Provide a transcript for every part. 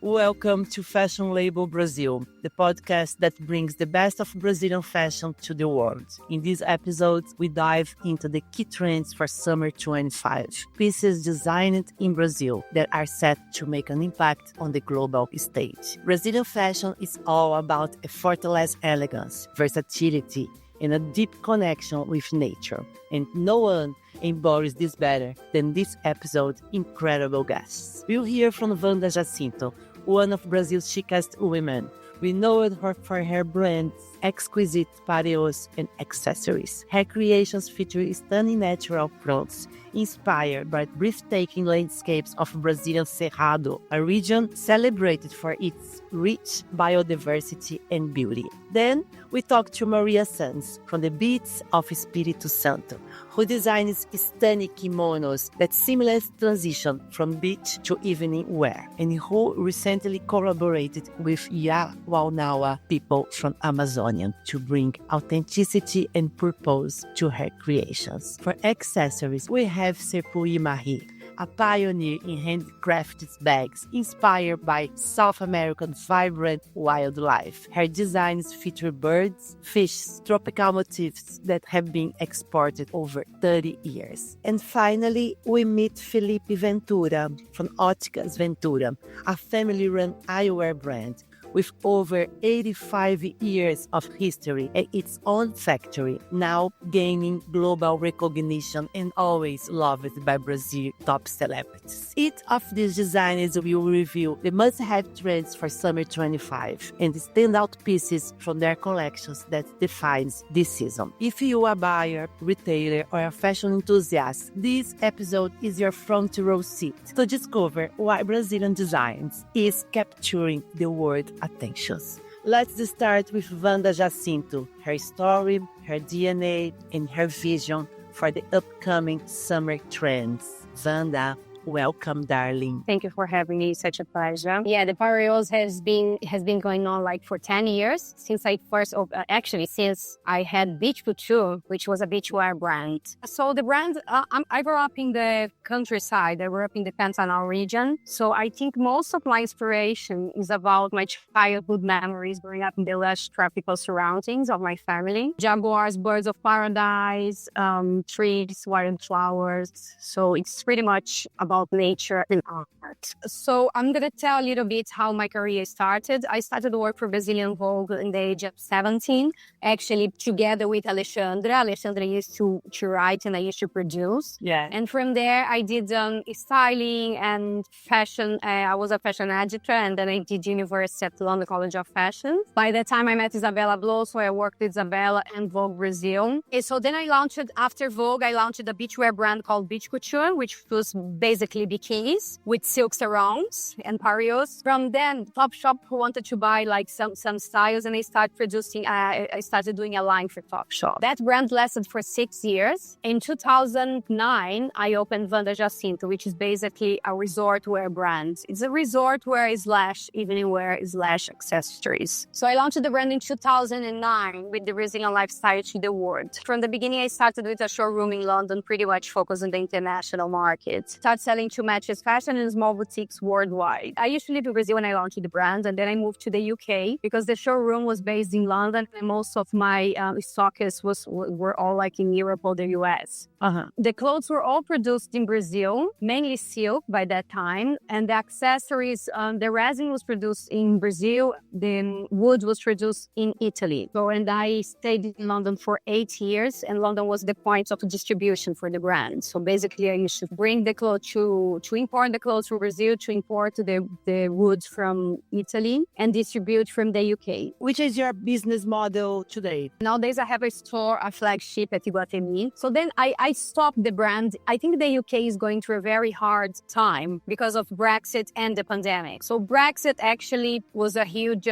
Welcome to Fashion Label Brasil, the podcast that brings the best of Brazilian fashion to the world. In these episodes, we dive into the key trends for Summer 25, pieces designed in Brazil that are set to make an impact on the global stage. Brazilian fashion is all about effortless elegance, versatility, and a deep connection with nature. And no one embodies this better than this episode's incredible guests. We'll hear from Vanda Jacintho, one of Brazil's chicest women. We know her for her brands, exquisite pareos and accessories. Her creations feature stunning natural fronts, inspired by breathtaking landscapes of Brazilian Cerrado, a region celebrated for its rich biodiversity and beauty. Then, we talk to Maria Sanz from the beats of Espírito Santo, who designs stunning kimonos that seamless transition from beach to evening wear, and who recently collaborated with Yawanawá people from Amazonia to bring authenticity and purpose to her creations. For accessories, we have Serpui Marie, a pioneer in handcrafted bags inspired by South American vibrant wildlife. Her designs feature birds, fish, tropical motifs that have been exported over 30 years. And finally, we meet Felipe Ventura from Ventura, a family-run eyewear brand with over 85 years of history at its own factory, now gaining global recognition and always loved by Brazil's top celebrities. Each of these designers will review the must-have trends for Summer 25 and standout pieces from their collections that defines this season. If you are a buyer, retailer, or a fashion enthusiast, this episode is your front row seat to discover why Brazilian designs is capturing the world attentions. Let's start with Vanda Jacintho, her story, her DNA, and her vision for the upcoming summer trends. Vanda, welcome, darling. Thank you for having me. Such a pleasure. Yeah, the pareos has been going on like for 10 years since I first since I had Beach Couture, which was a beachwear brand. So the brand, I grew up in the countryside. I grew up in the Pantanal region. So I think most of my inspiration is about my childhood memories growing up in the lush tropical surroundings of my family. Jaguars, birds of paradise, trees, wildflowers. So it's pretty much about nature and art. So I'm going to tell a little bit how my career started. I started to work for Brazilian Vogue in the age of 17, actually together with Alexandra. Alexandra used to write and I used to produce. Yeah. And from there, I did styling and fashion. I was a fashion editor and then I did university at London College of Fashion. By that time, I met Isabella Blow, so I worked with Isabella and Vogue Brazil. And so then after Vogue, I launched a beachwear brand called Beach Couture, which was basically bikinis with silk sarongs and pareos. From then, Topshop wanted to buy like some styles, and I started doing a line for Topshop. That brand lasted for 6 years. In 2009, I opened Vanda Jacintho, which is basically a resort wear brand. It's a resort wear / evening wear / accessories. So I launched the brand in 2009 with the Brazilian lifestyle to the world. From the beginning, I started with a showroom in London, pretty much focused on the international market. Started selling to matches fashion in small boutiques worldwide. I used to live in Brazil when I launched the brand, and then I moved to the UK because the showroom was based in London, and most of my stockists were all like in Europe or the US. The clothes were all produced in Brazil, mainly silk by that time, and the accessories, the resin was produced in Brazil, the wood was produced in Italy. So, and I stayed in London for 8 years, and London was the point of distribution for the brand. So basically, I used to bring the clothes to import the clothes from Brazil, to import the wood from Italy, and distribute from the UK. Which is your business model today? Nowadays, I have a flagship at Iguatemi. So then I stopped the brand. I think the UK is going through a very hard time because of Brexit and the pandemic. So Brexit actually was a huge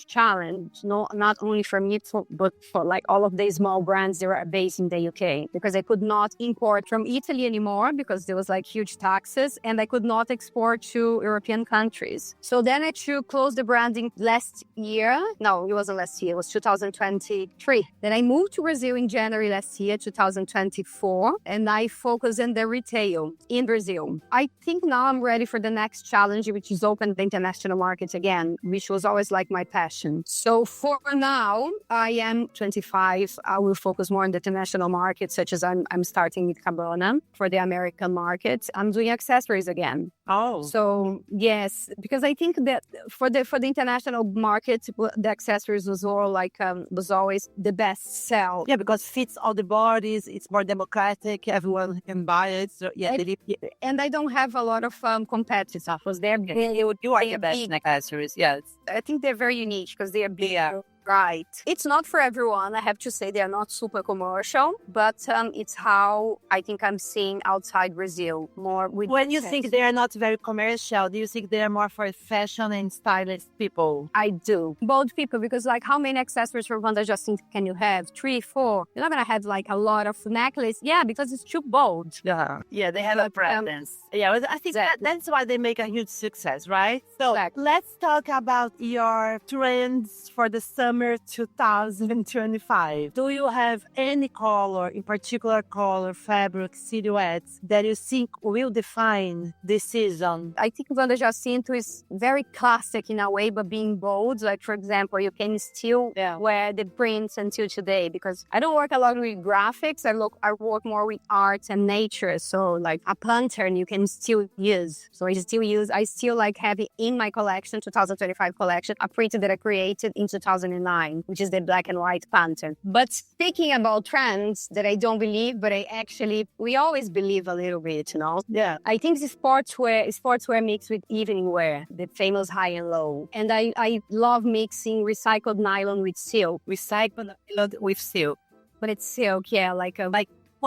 challenge, not only for me, but for like all of the small brands that are based in the UK, because I could not import from Italy anymore because there was like huge much taxes, and I could not export to European countries. So then I had to close the branding last year. No, it wasn't last year. It was 2023. Then I moved to Brazil in January last year, 2024, and I focus on the retail in Brazil. I think now I'm ready for the next challenge, which is open the international market again, which was always like my passion. So for now, I am 25. I will focus more on the international market, such as I'm starting with Cabana for the American market. I'm doing accessories again. Oh, So yes, because I think that for the international market, the accessories was all like was always the best sell. yeah, because fits all the bodies. It's more democratic. Everyone can buy it. So yeah, And I don't have a lot of competitors. Because they're you are they the are best big. in accessories. Yes. I think they're very unique because they are big. Yeah. Right. It's not for everyone. I have to say they're not super commercial, but it's how I think I'm seeing outside Brazil more. With When you think they are not very commercial, do you think they are more for fashion and stylist people? I do. Bold people, because like how many accessories for Vanda Jacintho can you have? 3, 4? You're not going to have like a lot of necklace. Yeah, because it's too bold. Yeah. Yeah, they have a presence. Yeah, I think that's why they make a huge success, right? So let's talk about your trends for the summer 2025. Do you have any color, in particular color, fabric, silhouettes that you think will define this season? I think Vanda Jacintho is very classic in a way, but being bold. Like, for example, you can still wear the prints until today, because I don't work a lot with graphics. I work more with art and nature. So like a pattern you can still use. So I still like have it in my collection, 2025 collection, a print that I created in 2009, which is the black and white pattern. But speaking about trends that I don't believe, but we always believe a little bit, you know? Yeah. I think the sportswear mixed with evening wear, the famous high and low. And I love mixing recycled nylon with silk. Recycled with silk. But it's silk, yeah, like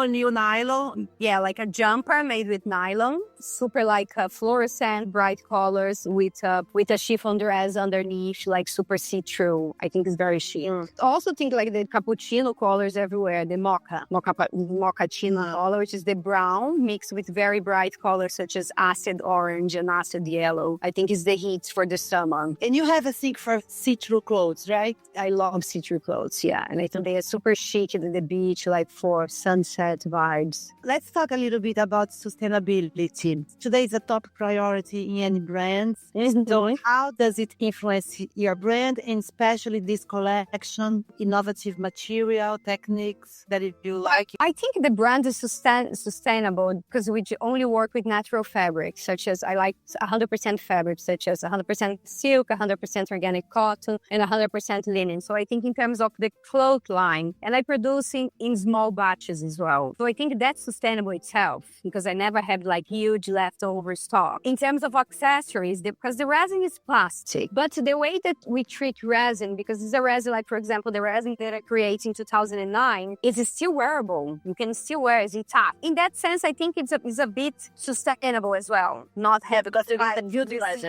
New nylon. Yeah, like a jumper made with nylon, super like fluorescent, bright colors with a chiffon dress underneath, like super see-through. I think it's very chic. Also think like the cappuccino colors everywhere, the mochaccino color, which is the brown mixed with very bright colors such as acid orange and acid yellow. I think is the heat for the summer. And you have a thing for see-through clothes, right? I love see-through clothes, yeah. And I think they are super chic at the beach, like for sunset vibes. Let's talk a little bit about sustainability. Today is a top priority in any brands. So how does it influence your brand, and especially this collection, innovative material, techniques that you like? I think the brand is sustainable because we only work with natural fabrics, such as I like 100% fabric, such as 100% silk, 100% organic cotton, and 100% linen. So I think in terms of the cloth line, and I produce in small batches as well. So I think that's sustainable itself, because I never have like huge leftover stock. In terms of accessories, because the resin is plastic, but the way that we treat resin, because it's a resin, like for example, the resin that I created in 2009 is still wearable. You can still wear it intact. In that sense, I think it's a bit sustainable as well. Not have because it's a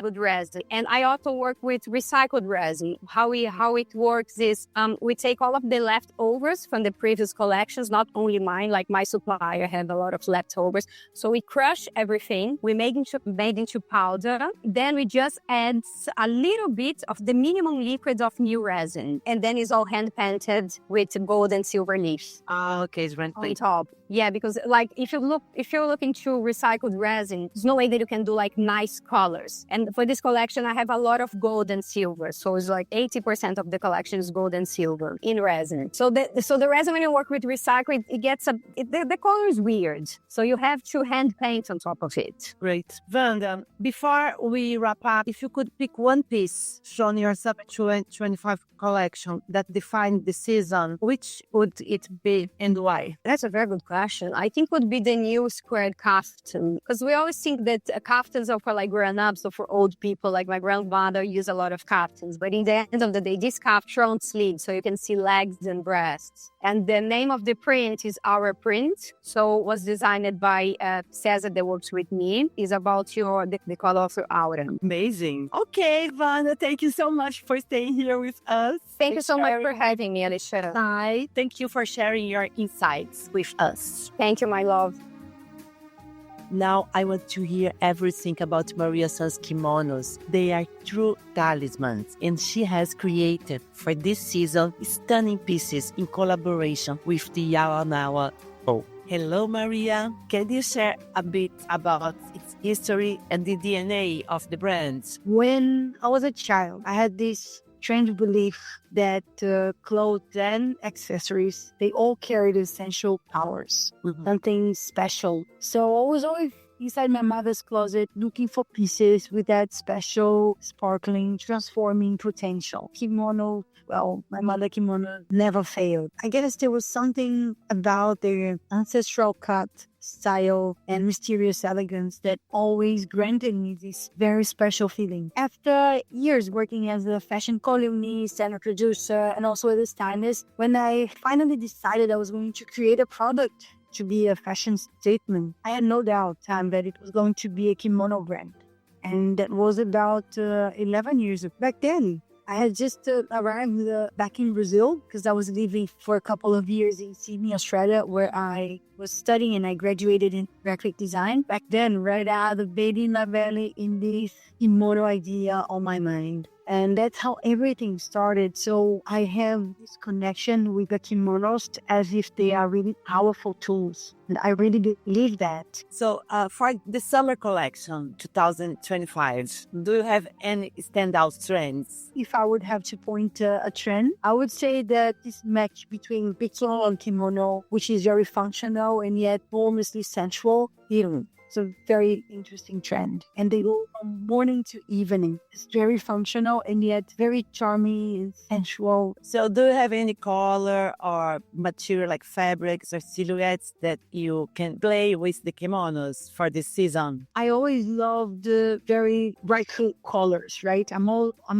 good resin. And I also work with recycled resin. How it works is we take all of the leftovers from the previous collections, not only mine, like my supplier had a lot of leftovers. So we crush everything, we made into powder. Then we just add a little bit of the minimum liquid of new resin. And then it's all hand painted with gold and silver leaves. Okay, it's on top. Yeah, because like if you're looking to recycled resin, there's no way that you can do like nice colors. And for this collection, I have a lot of gold and silver. So it's like 80% of the collection is gold and silver in resin. So the resin, when you work with recycled, the color is weird. So you have to hand paint on top of it. Great. Vanda, before we wrap up, if you could pick one piece from your Summer 2025 collection that defined the season, which would it be and why? That's a very good question. I think would be the new squared kaftan, because we always think that kaftans are for like grown-ups or for old people. Like my grandmother used a lot of kaftans, but in the end of the day, this kaftan front sleeve, so you can see legs and breasts. And the name of the print is Our Print. So it was designed by Cesar that works with me. It's about the color of your aura. Amazing. Okay, Vanda, thank you so much for staying here with us. Thank you so much for having me, Alexandra. Bye. Thank you for sharing your insights with us. Thank you, my love. Now I want to hear everything about Maria Sanz kimonos. They are true talismans, and she has created for this season stunning pieces in collaboration with the Yawanawa. Hello, Maria. Can you share a bit about its history and the DNA of the brand? When I was a child, I had this strange belief that clothes and accessories, they all carried essential powers, something special. So I was always inside my mother's closet looking for pieces with that special, sparkling, transforming potential. Kimono, well, my mother kimono never failed. I guess there was something about their ancestral cut, style, and mysterious elegance that always granted me this very special feeling. After years working as a fashion columnist and a producer and also as a stylist, when I finally decided I was going to create a product to be a fashion statement, I had no doubt that it was going to be a kimono brand. And that was about 11 years back then. I had just arrived back in Brazil because I was living for a couple of years in Sydney, Australia, where I was studying and I graduated in graphic design. Back then, right out of the baby in La Valley, in this kimono idea on my mind. And that's how everything started. So I have this connection with the kimonos as if they are really powerful tools. And I really believe that. So for the summer collection 2025, do you have any standout trends? If I would have to point a trend, I would say that this match between bikini and kimono, which is very functional and yet enormously sensual, it's a very interesting trend. And they go from morning to evening. It's very functional and yet very charming and sensual. So do you have any color or material like fabrics or silhouettes that you can play with the kimonos for this season? I always loved the very bright colors, right? I'm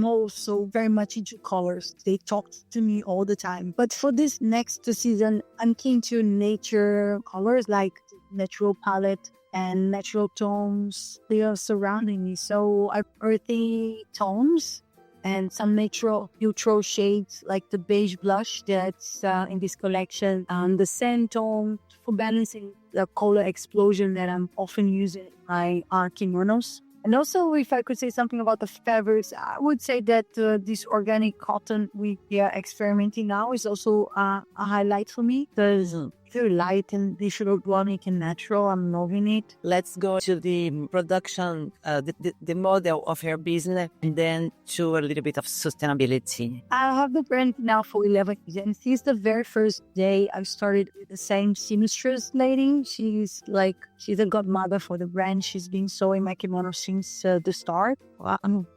also very much into colors. They talk to me all the time. But for this next season, I'm keen to nature colors like natural palette and natural tones. They are surrounding me. So I earthy tones and some natural neutral shades like the beige blush that's in this collection. The sand tone for balancing the color explosion that I'm often using in my kimonos. And also, if I could say something about the fabrics, I would say that this organic cotton we are experimenting now is also a highlight for me. Because very light and this organic and natural. I'm loving it. Let's go to the production, the model of your business, and then to a little bit of sustainability. I have the brand now for 11 years, and since the very first day I started with the same seamstress lady. She's a godmother for the brand. She's been sewing my kimono since the start.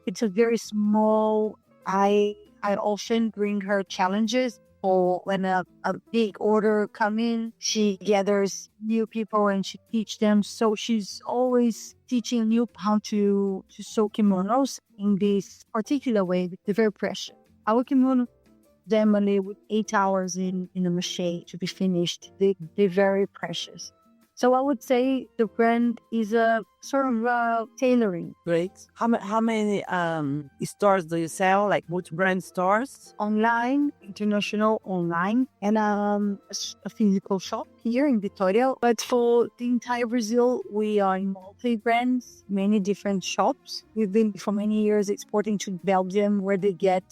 It's a very small. I often bring her challenges. Or when a big order come in, she gathers new people and she teach them. So she's always teaching new how to sew kimonos in this particular way. They're very precious. Our kimono generally with 8 hours in a machine to be finished. They're very precious. So I would say the brand is a sort of tailoring. Great. How many stores do you sell? Like multi-brand stores? Online, international online, and a physical shop here in Vitória. But for the entire Brazil, we are in multi-brands, many different shops. We've been for many years exporting to Belgium, where they get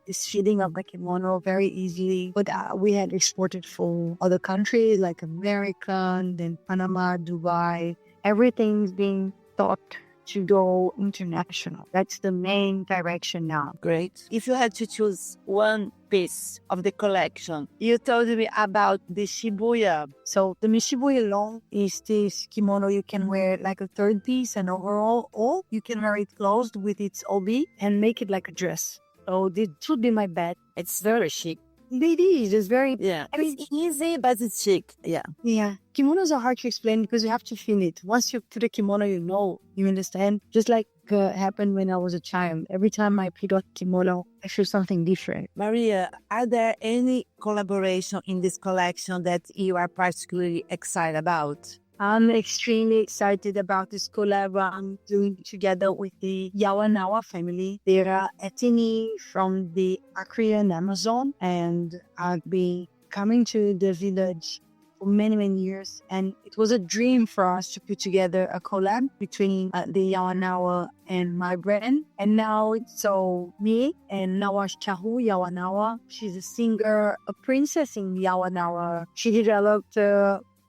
this feeling of the kimono very easily. But we had exported for other countries like America, then Panama, Dubai. Everything's being thought to go international. That's the main direction now. Great. If you had to choose one piece of the collection, you told me about the Shibuya. So the Shibuya long is this kimono you can wear like a third piece and overall, or you can wear it closed with its obi and make it like a dress. So this would be my bet. It's very chic. It is. It's very... Yeah. I mean, it's easy, but it's chic. Yeah. Yeah. Kimonos are hard to explain because you have to feel it. Once you put a kimono, you understand. Just like happened when I was a child. Every time I put on kimono, I feel something different. Maria, are there any collaboration in this collection that you are particularly excited about? I'm extremely excited about this collab I'm doing together with the Yawanawa family. They're ethnic from the Acrean Amazon, and I'll be coming to the village for many, many years. And it was a dream for us to put together a collab between the Yawanawa and my brand. And now it's so me and Nawa Chahu Yawanawa. She's a singer, a princess in Yawanawa. She developed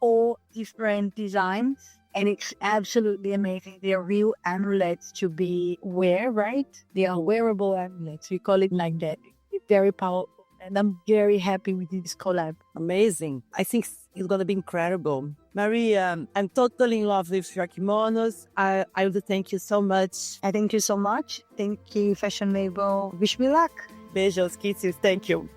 all different designs. And it's absolutely amazing. They are real amulets to be wear, right? They are wearable amulets. We call it like that. It's very powerful. And I'm very happy with this collab. Amazing. I think it's going to be incredible. Marie, I'm totally in love with your kimonos. I would thank you so much. I thank you so much. Thank you, Fashion Label. Wish me luck. Beijos, kisses. Thank you.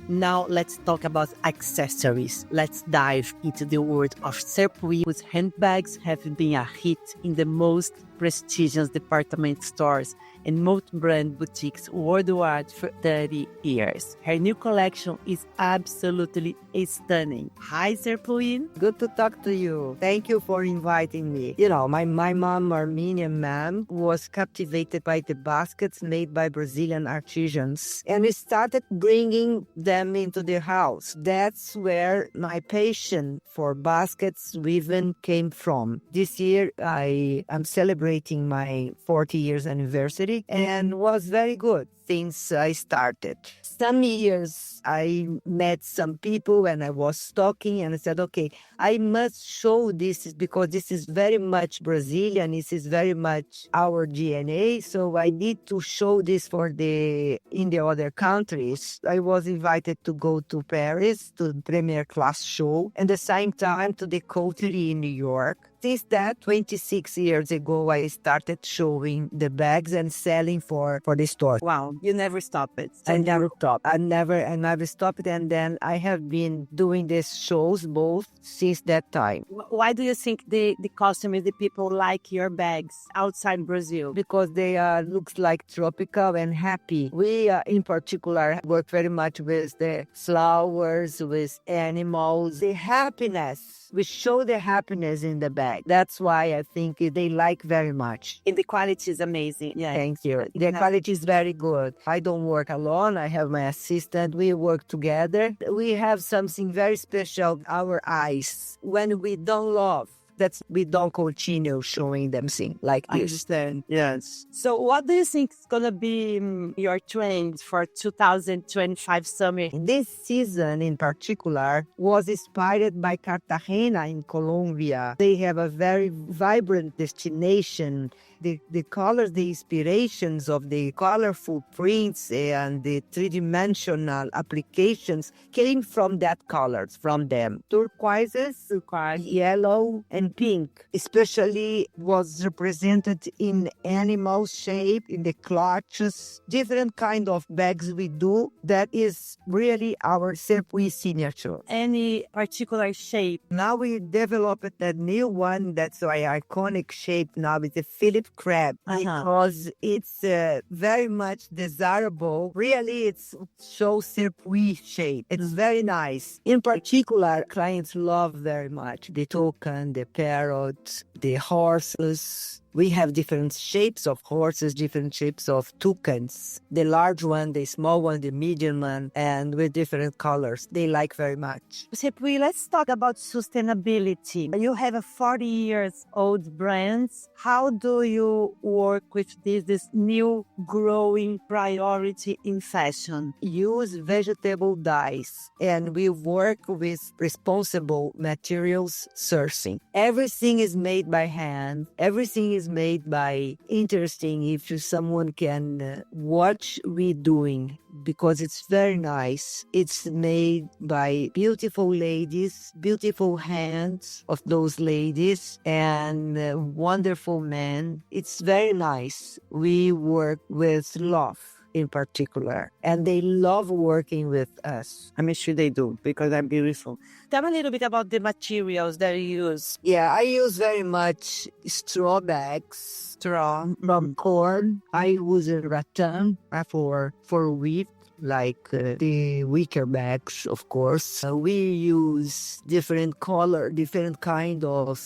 Now let's talk about accessories. Let's dive into the world of Serpui, whose handbags have been a hit in the most prestigious department stores and multi-brand boutiques worldwide for 30 years. Her new collection is absolutely stunning. Hi, Serpui. Good to talk to you. Thank you for inviting me. You know, my mom, Armenian mom, was captivated by the baskets made by Brazilian artisans, and we started bringing them into the house. That's where my passion for baskets weaving came from. This year, I am celebrating my 40 years anniversary, and was very good since I started. Some years I met some people and I was talking and I said, okay, I must show this because this is very much Brazilian. This is very much our DNA. So I need to show this in the other countries. I was invited to go to Paris to the premier class show and at the same time to the Coterie in New York. Since that, 26 years ago, I started showing the bags and selling for the store. Wow, you never stop it. I never stopped. I never stopped. And then I have been doing these shows both since that time. Why do you think the customers, the people like your bags outside Brazil? Because they looks like tropical and happy. We, in particular, work very much with the flowers, with animals, the happiness. We show the happiness in the bag. That's why I think they like very much. And the quality is amazing. Yeah. Thank you. The quality is very good. I don't work alone. I have my assistant. We work together. We have something very special, our eyes. When we don't love, we don't continue showing them things like this. I understand. Yes. So what do you think is going to be your trend for 2025 summer? This season in particular was inspired by Cartagena in Colombia. They have a very vibrant destination. The colors, the inspirations of the colorful prints and the three-dimensional applications came from that colors, from them. Turquoise, yellow, and pink, especially was represented in animal shape, in the clutches, different kind of bags we do. That is really our Serpui signature. Any particular shape? Now we developed a new one that's our iconic shape now. It's a Philip crab because it's very much desirable. Really, it's show Serpui shape. It's very nice. In particular, clients love very much the toucan, the parrot, the horses. We have different shapes of horses, different shapes of toucans. The large one, the small one, the medium one, and with different colors. They like very much. Serpui, let's talk about sustainability. You have a 40 years old brand. How do you work with this new growing priority in fashion? Use vegetable dyes, and we work with responsible materials sourcing. Everything is made by hand. Everything is made by interesting if someone can watch we doing, because it's very nice. It's made by beautiful ladies, beautiful hands of those ladies, and wonderful men. It's very nice. We work with love in particular, and they love working with us. I'm sure they do, because they're beautiful. Tell me a little bit about the materials that you use. Yeah, I use very much straw bags, straw from corn. I use a rattan for wheat. like the wicker bags, of course. We use different color, different kind of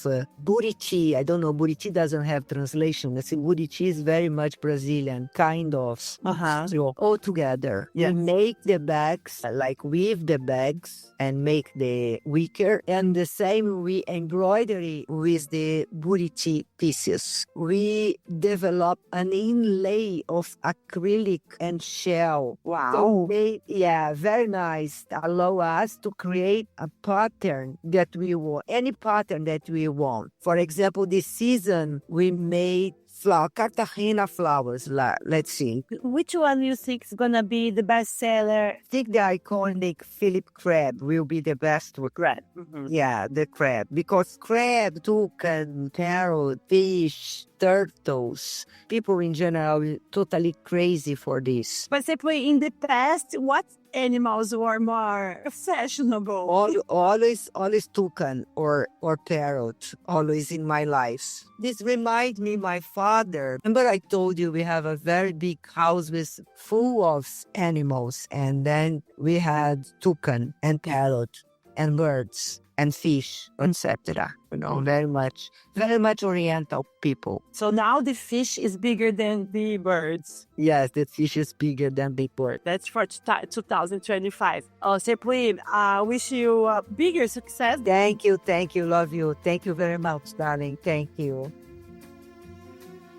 buriti. I don't know, buriti doesn't have translation. I think buriti is very much Brazilian, kind of. So all together. Yes. We make the bags, like weave the bags and make the wicker. And the same we embroidery with the buriti pieces. We develop an inlay of acrylic and shell. Wow. So very nice. Allow us to create a pattern that we want, any pattern that we want. For example, this season we made Cartagena flowers. Let's see. Which one you think is gonna be the best seller? I think the iconic Philip crab will be the best with crab. Yeah, the crab. Because crab, toucan, parrot, fish, turtles, people in general are totally crazy for this. But simply in the past, what animals were more fashionable? Always toucan or parrot, always in my life. This reminds me my father. Remember I told you we have a very big house with full of animals, and then we had toucan and parrot and birds and fish, etc. Very much Oriental people. So now the fish is bigger than the birds. Yes, the fish is bigger than the bird. That's for 2025. Serpui, I wish you a bigger success. Thank you, love you. Thank you very much, darling. Thank you.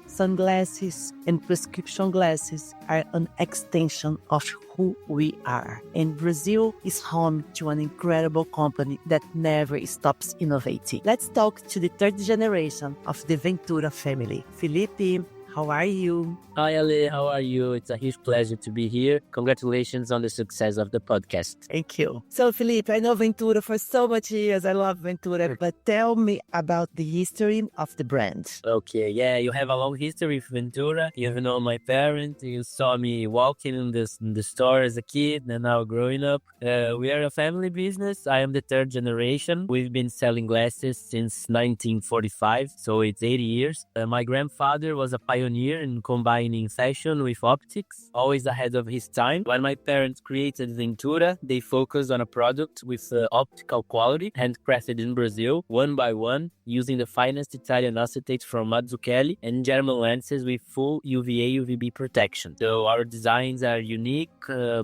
Sunglasses and prescription glasses are an extension of who we are. And Brazil is home to an incredible company that never stops innovating. Let's talk to the third generation of the Ventura family. Felipe, how are you? Hi, Ale. How are you? It's a huge pleasure to be here. Congratulations on the success of the podcast. Thank you. So, Felipe, I know Ventura for so much years. I love Ventura. But tell me about the history of the brand. Okay, yeah, you have a long history with Ventura. You know my parents. You saw me walking in the store as a kid and now growing up. We are a family business. I am the third generation. We've been selling glasses since 1945, so it's 80 years. My grandfather was a pioneer in combining fashion with optics, always ahead of his time. When my parents created Ventura, they focused on a product with optical quality, handcrafted in Brazil, one by one, using the finest Italian acetate from Mazzucchelli and German lenses with full UVA UVB protection. So our designs are unique,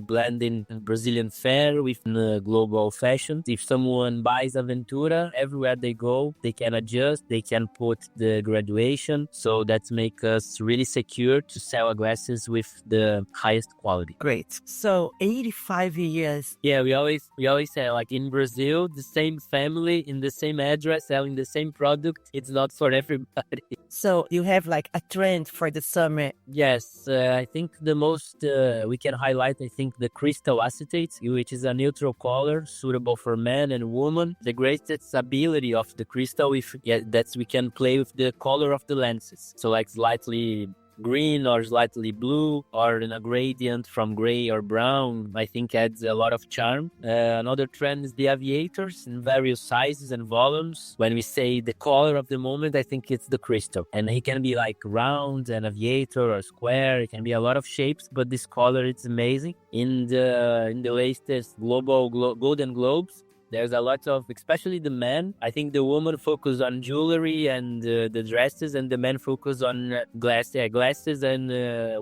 blending Brazilian fare with global fashion. If someone buys a Ventura, everywhere they go, they can adjust, they can put the graduation. So that makes us really secure to sell glasses with the highest quality. Great. So 85 years. Yeah, we always say, like, in Brazil, the same family in the same address selling the same product. It's not for everybody. So you have like a trend for the summer. Yes, I think the most we can highlight, I think, the crystal acetate, which is a neutral color suitable for men and women. The greatest ability of the crystal, that we can play with the color of the lenses. So like slightly green or slightly blue or in a gradient from gray or brown, I think adds a lot of charm. Another trend is the aviators in various sizes and volumes. When we say the color of the moment, I think it's the crystal. And it can be like round, an aviator, or square. It can be a lot of shapes, but this color, it's amazing. In the latest Golden Globes, there's a lot of, especially the men. I think the woman focus on jewelry and the dresses, and the men focus on glasses and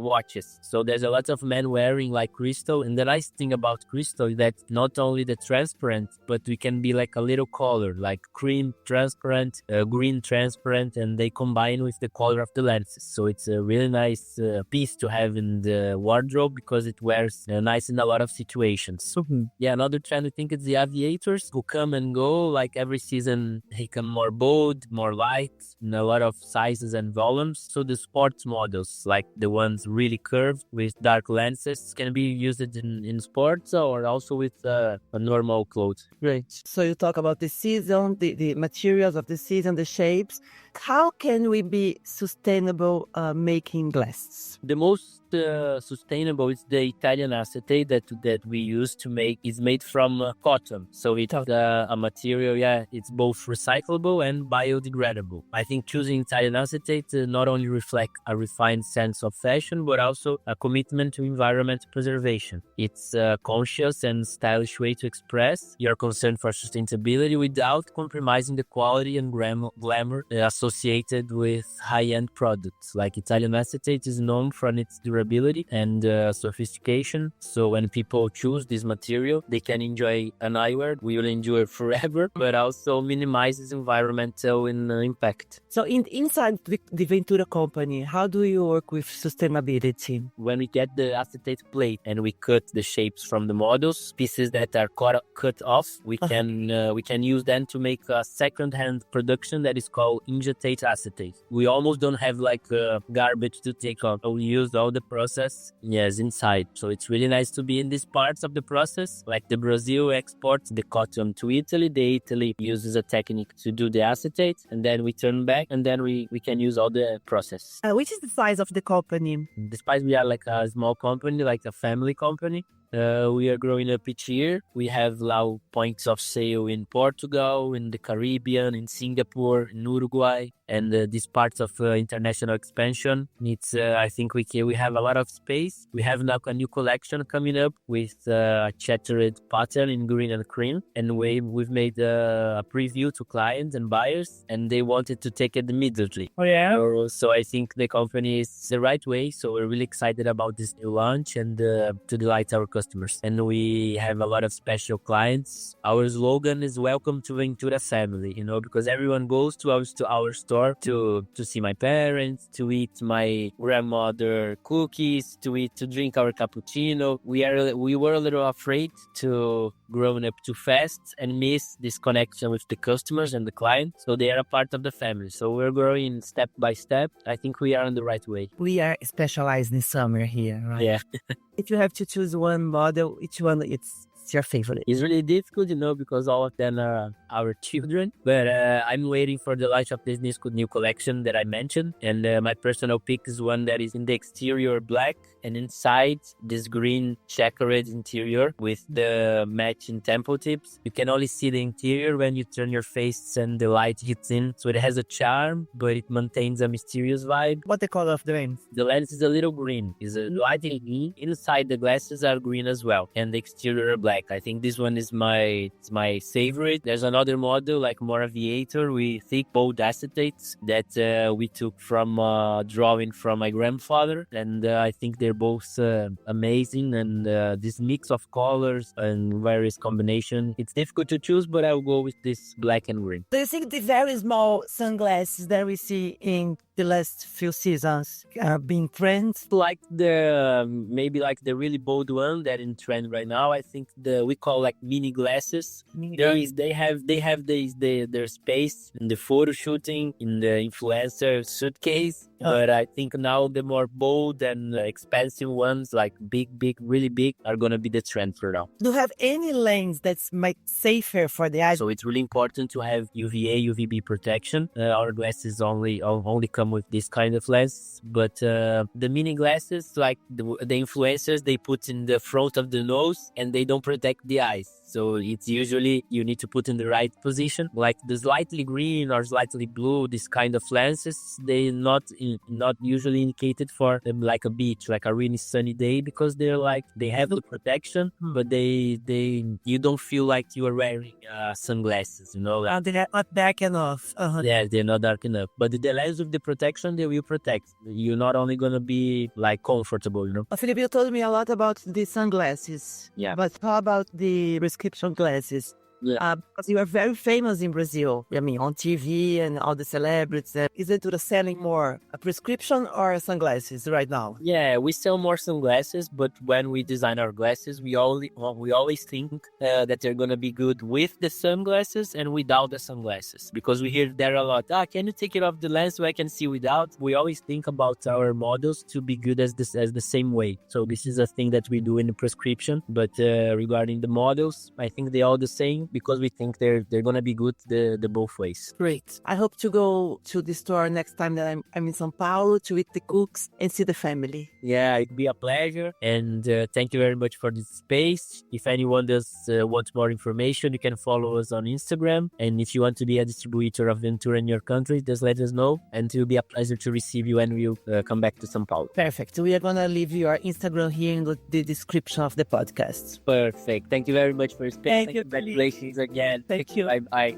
watches. So there's a lot of men wearing like crystal. And the nice thing about crystal is that not only the transparent, but we can be like a little color, like cream transparent, green transparent, and they combine with the color of the lenses. So it's a really nice piece to have in the wardrobe because it wears nice in a lot of situations. Yeah, another trend I think is the aviators, who come and go. Like every season, they come more bold, more light, in a lot of sizes and volumes. So the sports models, like the ones really curved with dark lenses, can be used in sports or also with a normal clothes. Great. So you talk about the season, the materials of the season, the shapes. How can we be sustainable making glasses? The most sustainable is the Italian acetate that we use to make. Is made from cotton, so It's a material, it's both recyclable and biodegradable. I think choosing Italian acetate not only reflect a refined sense of fashion, but also a commitment to environmental preservation. It's a conscious and stylish way to express your concern for sustainability without compromising the quality and glamour associated with high-end products. Like Italian acetate is known for its durability and sophistication. So when people choose this material, they can enjoy an eyewear. We will enjoy it forever, but also minimizes environmental impact. So inside the Ventura company, how do you work with sustainability? When we get the acetate plate and we cut the shapes from the models, pieces that are cut off, we can use them to make a second-hand production that is called injetate acetate. We almost don't have like garbage to take out. We use all the process, inside. So it's really nice to be in these parts of the process. Like the Brazil exports the cotton to Italy. Italy uses a technique to do the acetate, and then we turn back, and then we can use all the process. Which is the size of the company? Despite we are like a small company, like a family company, we are growing up each year. We have now points of sale in Portugal, in the Caribbean, in Singapore, in Uruguay, and these parts of international expansion. It's I think we have a lot of space. We have now a new collection coming up with a chattered pattern in green and cream, and we've made a preview to clients and buyers, and they wanted to take it immediately. Oh yeah. So I think the company is the right way. So we're really excited about this new launch and to delight our customers. And we have a lot of special clients. Our slogan is "Welcome to Ventura family," because everyone goes to our store to see my parents, to eat my grandmother cookies, to drink our cappuccino. We were a little afraid to grow up too fast and miss this connection with the customers and the clients. So they are a part of the family. So we're growing step by step. I think we are on the right way. We are specialized in summer here, right? Yeah. If you have to choose one model, which one it's your favorite? It's really difficult, because all of them are our children. But I'm waiting for the launch of this new collection that I mentioned. And my personal pick is one that is in the exterior black and inside this green checkered interior with the matching temple tips. You can only see the interior when you turn your face and the light hits in. So it has a charm, but it maintains a mysterious vibe. What the color of the lens? The lens is a little green. It's a light green. Inside the glasses are green as well. And the exterior are black. I think this one is my favorite. There's another model, like more aviator, with thick, bold acetates that we took from drawing from my grandfather. And I think they're both amazing. And this mix of colors and various combinations, it's difficult to choose, but I'll go with this black and green. Do you think the very small sunglasses that we see in the last few seasons being trends? Like maybe like the really bold one that in trend right now, I think we call like mini glasses. They have their space in the photo shooting, in the influencer suitcase. But I think now the more bold and expensive ones, like big, really big, are gonna be the trend for now. Do you have any lens that's safer for the eyes? So it's really important to have UVA, UVB protection. Our glasses only come with this kind of lens, but the mini glasses, like the influencers, they put in the front of the nose and they don't protect the eyes. So it's usually you need to put in the right position. Like the slightly green or slightly blue, this kind of lenses, they not usually indicated for like a beach, like a really sunny day, because they have the protection, but you don't feel like you are wearing sunglasses, They're not dark enough. Yeah, they're not dark enough. But the lens with the protection, they will protect. You're not only gonna be like comfortable, Felipe, you told me a lot about the sunglasses. Yeah. But how about the prescription glasses? Yeah. Because you are very famous in Brazil. I mean, on TV and all the celebrities. Is it selling more a prescription or sunglasses right now? Yeah, we sell more sunglasses, but when we design our glasses, we always think that they're gonna be good with the sunglasses and without the sunglasses, because we hear there a lot. Can you take it off the lens so I can see without? We always think about our models to be good as the same way. So this is a thing that we do in the prescription. But regarding the models, I think they're all the same. everything because we think they're gonna be good the both ways. Great. I hope to go to the store next time that I'm in São Paulo to eat the cooks and see the family. Yeah, it'd be a pleasure. And thank you very much for this space. If anyone does want more information, you can follow us on Instagram. And if you want to be a distributor of Ventura in your country, just let us know. And it will be a pleasure to receive you when you come back to São Paulo. Perfect. We are going to leave your Instagram here in the description of the podcast. Perfect. Thank you very much for your space. Thank you, Congratulations again. Thank you. Bye-bye.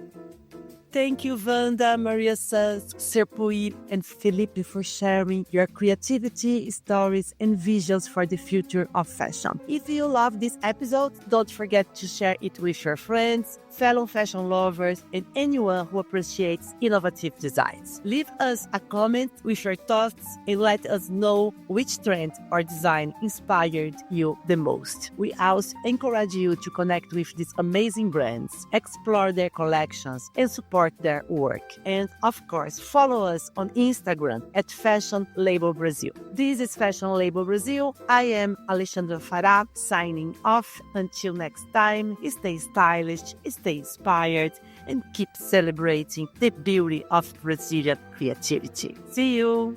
Thank you, Vanda, Maria Sanz, Serpui, and Felipe for sharing your creativity, stories, and visions for the future of fashion. If you love this episode, don't forget to share it with your friends, fellow fashion lovers, and anyone who appreciates innovative designs. Leave us a comment with your thoughts and let us know which trend or design inspired you the most. We also encourage you to connect with these amazing brands, explore their collections, and support their work. And of course, follow us on Instagram at Fashion Label Brasil. This is Fashion Label Brasil. I am Alexandra Farah, signing off. Until next time, stay stylish, stay inspired, and keep celebrating the beauty of Brazilian creativity. See you!